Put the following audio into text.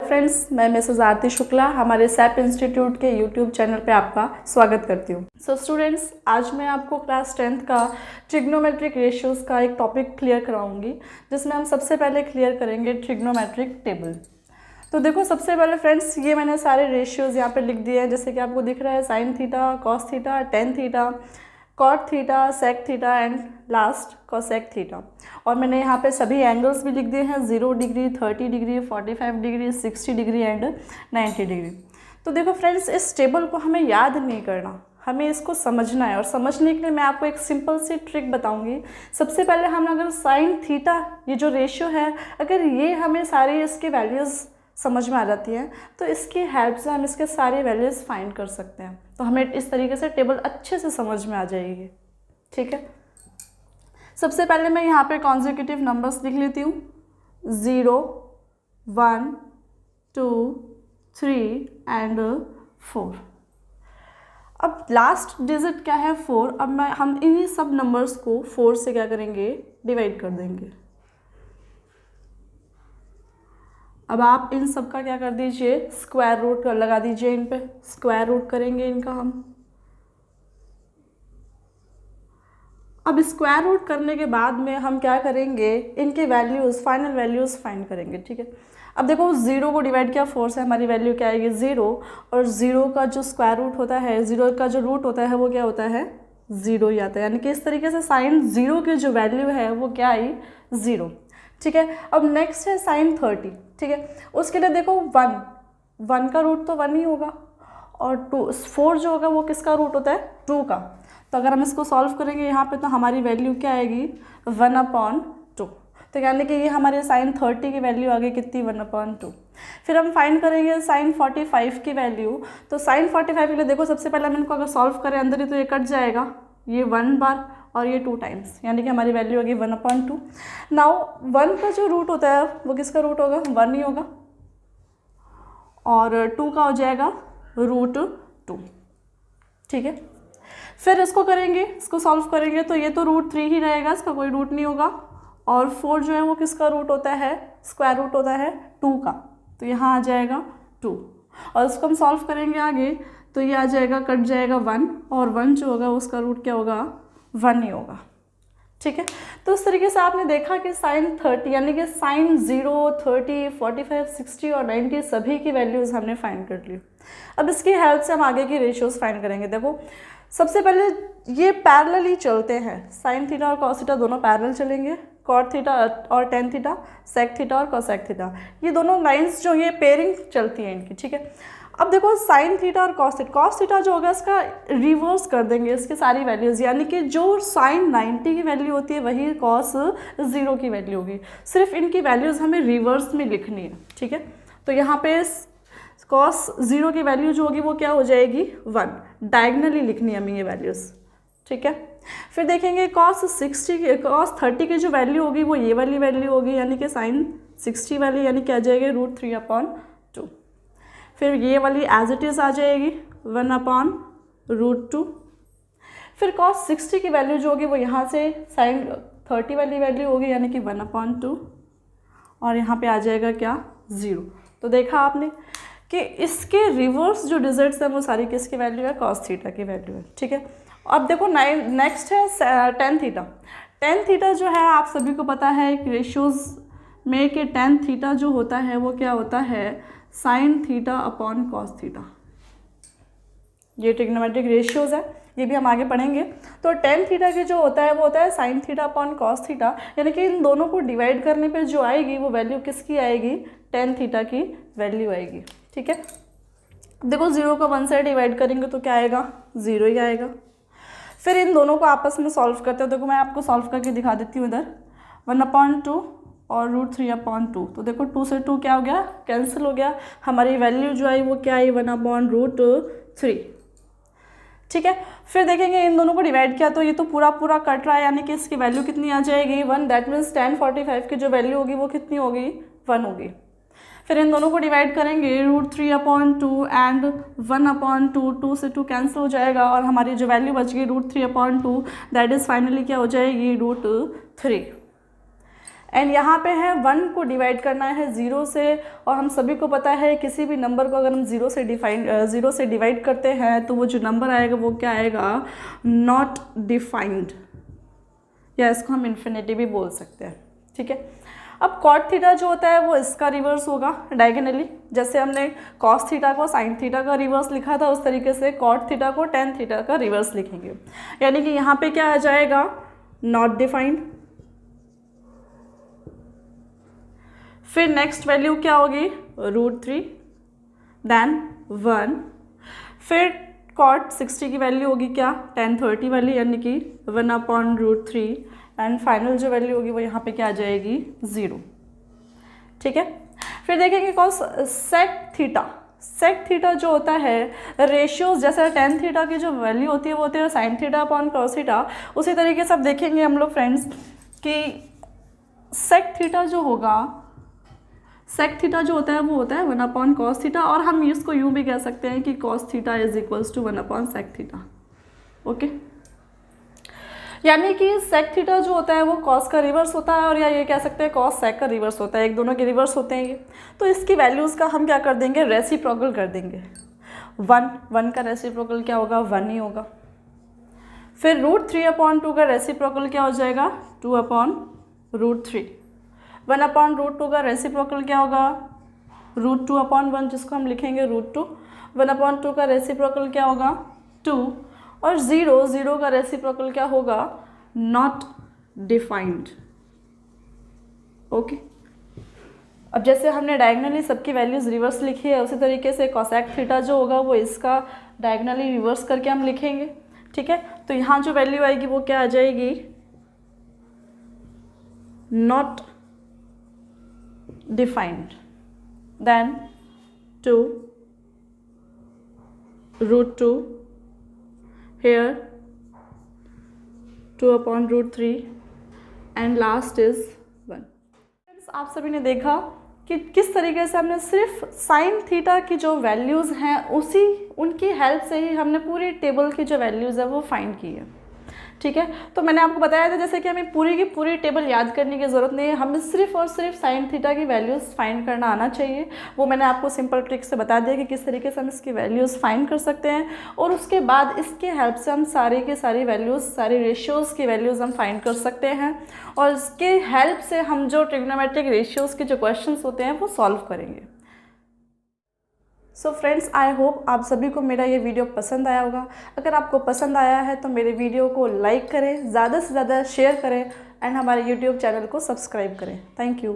Friends, मैं Mrs आरती शुक्ला हमारे SAP institute के यूट्यूब चैनल पे आपका स्वागत करती हूँ। सो स्टूडेंट्स, आज मैं आपको क्लास 10th का ट्रिग्नोमेट्रिक रेशियोज़ का एक टॉपिक क्लियर कराऊंगी, जिसमें हम सबसे पहले क्लियर करेंगे ट्रिग्नोमेट्रिक टेबल। तो देखो, सबसे पहले फ्रेंड्स ये मैंने सारे रेशियोज़ यहाँ पे लिख दिए हैं, जैसे कि आपको दिख रहा है sine theta, cos theta, tan theta, cot theta, sec theta and last cosec theta. और मैंने यहाँ पे सभी एंगल्स भी लिख दिए हैं, 0 degree, 30 degree, 45 degree, 60 degree and 90 degree. तो देखो फ्रेंड्स, इस टेबल को हमें याद नहीं करना, हमें इसको समझना है। और समझने के लिए मैं आपको एक सिंपल सी ट्रिक बताऊंगी। सबसे पहले हम अगर साइन थीटा, ये जो रेशियो है, अगर ये हमें सारी इसकी वैल्यूज़ समझ में आ जाती है तो इसकी हेल्प से हम इसके सारे वैल्यूज़ फाइंड कर सकते हैं। तो हमें इस तरीके से टेबल अच्छे से समझ में आ जाएगी। ठीक है, सबसे पहले मैं यहाँ पे कॉन्जिक्यूटिव नंबर्स लिख लेती हूँ, 0, 1, 2, 3 एंड 4। अब लास्ट डिजिट क्या है, 4। अब हम इन्हीं सब नंबर्स को 4 से क्या करेंगे, डिवाइड कर देंगे। अब आप इन सब का क्या कर दीजिए, स्क्वायर रूट लगा दीजिए, इन पे स्क्वायर रूट करेंगे इनका हम। अब स्क्वायर रूट करने के बाद में हम क्या करेंगे, इनके वैल्यूज़, फाइनल वैल्यूज़ फाइंड करेंगे। ठीक है, अब देखो 0 को डिवाइड किया 4 से, हमारी वैल्यू क्या आएगी, 0। और 0 का जो स्क्वायर रूट होता है, 0 का जो रूट होता है वो क्या होता है, 0 ही आता है। यानी कि इस तरीके से साइन 0 की जो वैल्यू है वो क्या आई, 0। ठीक है, अब नेक्स्ट है साइन 30। ठीक है, उसके लिए देखो 1 का रूट तो 1 ही होगा, और 4 जो होगा वो किसका रूट होता है, 2 का। तो अगर हम इसको सॉल्व करेंगे यहाँ पे तो हमारी वैल्यू क्या आएगी, 1/2। तो यानी कि ये हमारे साइन 30 की वैल्यू आ गई कितनी, 1/2। फिर हम फाइंड करेंगे साइन 45 की वैल्यू। तो साइन 45 के लिए देखो, सबसे पहले हम इनको अगर सॉल्व करें अंदर ही तो ये कट जाएगा, ये 1 बार और ये 2 टाइम्स, यानी कि हमारी वैल्यू होगी 1/2। नाउ 1 का जो रूट होता है वो किसका रूट होगा, 1 ही होगा, और 2 का हो जाएगा √2। ठीक है, फिर इसको करेंगे, इसको सॉल्व करेंगे तो ये तो √3 ही रहेगा, इसका कोई रूट नहीं होगा। और 4 जो है वो किसका रूट होता है, स्क्वायर रूट होता है 2 का, तो यहाँ आ जाएगा 2। और इसको हम सॉल्व करेंगे आगे तो ये आ जाएगा, कट जाएगा 1, और 1 जो होगा उसका रूट क्या होगा, 1 ही होगा। ठीक है, तो इस तरीके से आपने देखा कि साइन 30 यानी कि साइन 0, 30, 45, 60 और 90 सभी की वैल्यूज़ हमने फाइंड कर ली। अब इसकी हेल्प से हम आगे की रेशियोज़ फाइंड करेंगे। देखो, सबसे पहले ये पैरेलल ही चलते हैं, साइन थीटा और कॉस थीटा दोनों पैरेलल चलेंगे, कॉट थीटा और टेन थीटा, सेक थीटा और कोसेक थीटा, ये दोनों लाइंस जो ये पेयरिंग चलती है इनकी। ठीक है, अब देखो साइन थीटा और कॉस थीटा जो होगा इसका रिवर्स कर देंगे इसकी सारी वैल्यूज़, यानी कि जो साइन 90 की वैल्यू होती है वही कॉस 0 की वैल्यू होगी, सिर्फ इनकी वैल्यूज़ हमें रिवर्स में लिखनी है। ठीक है, तो यहाँ पे कॉस 0 की वैल्यू जो होगी वो क्या हो जाएगी, 1, डायगनली लिखनी है हमें ये वैल्यूज़। ठीक है, फिर देखेंगे कॉस 30 की जो वैल्यू होगी वो ये वाली वैल्यू होगी, यानी कि साइन 60 वाली, यानी क्या आ जाएगी, √3/2। फिर ये वाली एज इट इज़ आ जाएगी 1/√2। फिर कॉस 60 की वैल्यू जो होगी वो यहाँ से साइन 30 वाली वैल्यू होगी, यानी कि 1/2, और यहाँ पे आ जाएगा क्या, 0। तो देखा आपने कि इसके रिवर्स जो डिजिट्स हैं वो सारी किसकी वैल्यू है, कॉस थीटा की वैल्यू है। ठीक है, अब देखो नेक्स्ट है टेन थीटा। टेन थीटा जो है आप सभी को पता है एक रेशियोज़ में कि टेन थीटा जो होता है वो क्या होता है, sine theta upon cos theta. ये ट्रिग्नोमेट्रिक रेशियोज़ है, ये भी हम आगे पढ़ेंगे। तो टेन थीटा की जो होता है वो होता है sine theta upon cos theta, यानी कि इन दोनों को डिवाइड करने पे जो आएगी वो वैल्यू किसकी आएगी, टेन थीटा की वैल्यू आएगी। ठीक है, देखो 0 को 1 से डिवाइड करेंगे तो क्या आएगा, 0 ही आएगा। फिर इन दोनों को आपस में सॉल्व करते हो, देखो मैं आपको सॉल्व करके दिखा देती हूँ। इधर 1/2 और √3/2, तो देखो 2 से 2 क्या हो गया, कैंसिल हो गया, हमारी वैल्यू जो आई वो क्या आई, 1/√3। ठीक है, फिर देखेंगे इन दोनों को डिवाइड किया तो ये तो पूरा पूरा कट रहा है, यानी कि इसकी वैल्यू कितनी आ जाएगी, 1। दैट मीन्स tan 45 की जो वैल्यू होगी वो कितनी होगी, 1 होगी। फिर इन दोनों को डिवाइड करेंगे, √3/2 एंड 1/2, 2 से 2 कैंसिल हो जाएगा, और हमारी जो वैल्यू बच गई √3/2, दैट इज़ फाइनली क्या हो जाएगी, √3। एंड यहाँ पे है 1 को डिवाइड करना है 0 से, और हम सभी को पता है किसी भी नंबर को अगर हम 0 से डिवाइड करते हैं तो वो जो नंबर आएगा वो क्या आएगा, नॉट डिफाइंड, या इसको हम इन्फिनिटी भी बोल सकते हैं। ठीक है, अब कॉट थीटा जो होता है वो इसका रिवर्स होगा डायगोनली, जैसे हमने कॉस थीटा को साइन थीटा का रिवर्स लिखा था उस तरीके से कॉट थीटा को टेन थीटा का रिवर्स लिखेंगे, यानी कि यहाँ पे क्या आ जाएगा, नॉट डिफाइंड। फिर नेक्स्ट वैल्यू क्या होगी, √3, देन 1, फिर कॉट 60 की वैल्यू होगी क्या, tan 30 वाली, यानी कि 1/√3, एंड फाइनल जो वैल्यू होगी वो यहाँ पे क्या आ जाएगी, 0। ठीक है, फिर देखेंगे कॉस सेक थीटा जो होता है रेशियोज, जैसे tan थीटा की जो वैल्यू होती है वो होती है sin θ/cos थीटा, उसी तरीके से अब देखेंगे हम लोग फ्रेंड्स कि सेक थीटा जो होता है वो होता है 1/cos थीटा, और हम इसको यूँ भी कह सकते हैं कि cos theta = 1/sec theta. Okay, यानी कि सेक थीटा जो होता है वो कॉस का रिवर्स होता है, और या ये कह सकते हैं कॉस सेक का रिवर्स होता है, एक दोनों के रिवर्स होते हैं ये। तो इसकी वैल्यूज़ का हम क्या कर देंगे, रेसिप्रोकल कर देंगे। 1 का रेसिप्रोकल क्या होगा, 1 ही होगा। फिर √3/2 का रेसिप्रोकल क्या हो जाएगा, 2/√3। 1/√2 का रेसिप्रोकल क्या होगा, √2/1, जिसको हम लिखेंगे √2। 1/2 का रेसिप्रोकल क्या होगा, 2, और 0 का रेसिप्रोकल क्या होगा, नॉट डिफाइंड। ओके, अब जैसे हमने डायगोनली सबकी वैल्यूज़ रिवर्स लिखी है, उसी तरीके से कोसेक थीटा जो होगा वो इसका डायगोनली रिवर्स करके हम लिखेंगे। ठीक है, तो यहाँ जो वैल्यू आएगी वो क्या आ जाएगी, not defined, then 2 √2 here 2/√3 and last is 1। आप सभी ने देखा कि किस तरीके से हमने सिर्फ साइन थीटा की जो वैल्यूज़ हैं उनकी हेल्प से ही हमने पूरी टेबल की जो वैल्यूज़ है वो फाइंड की है। ठीक है, तो मैंने आपको बताया था जैसे कि हमें पूरी की पूरी टेबल याद करने की ज़रूरत नहीं है, हमें सिर्फ और सिर्फ साइन थीटा की वैल्यूज़ फाइंड करना आना चाहिए। वो मैंने आपको सिंपल ट्रिक से बता दिया कि किस तरीके से हम इसकी वैल्यूज़ फाइंड कर सकते हैं, और उसके बाद इसके हेल्प से हम सारी की सारी वैल्यूज़, सारी रेशियोज़ की वैल्यूज़ हम फाइंड कर सकते हैं, और इसके हेल्प से हम जो ट्रिग्नोमेट्रिक रेशियोज़ के जो क्वेश्चंस होते हैं वो सॉल्व करेंगे। सो फ्रेंड्स, आई होप आप सभी को मेरा ये वीडियो पसंद आया होगा। अगर आपको पसंद आया है तो मेरे वीडियो को लाइक करें, ज़्यादा से ज़्यादा शेयर करें, एंड हमारे यूट्यूब चैनल को सब्सक्राइब करें। Thank you.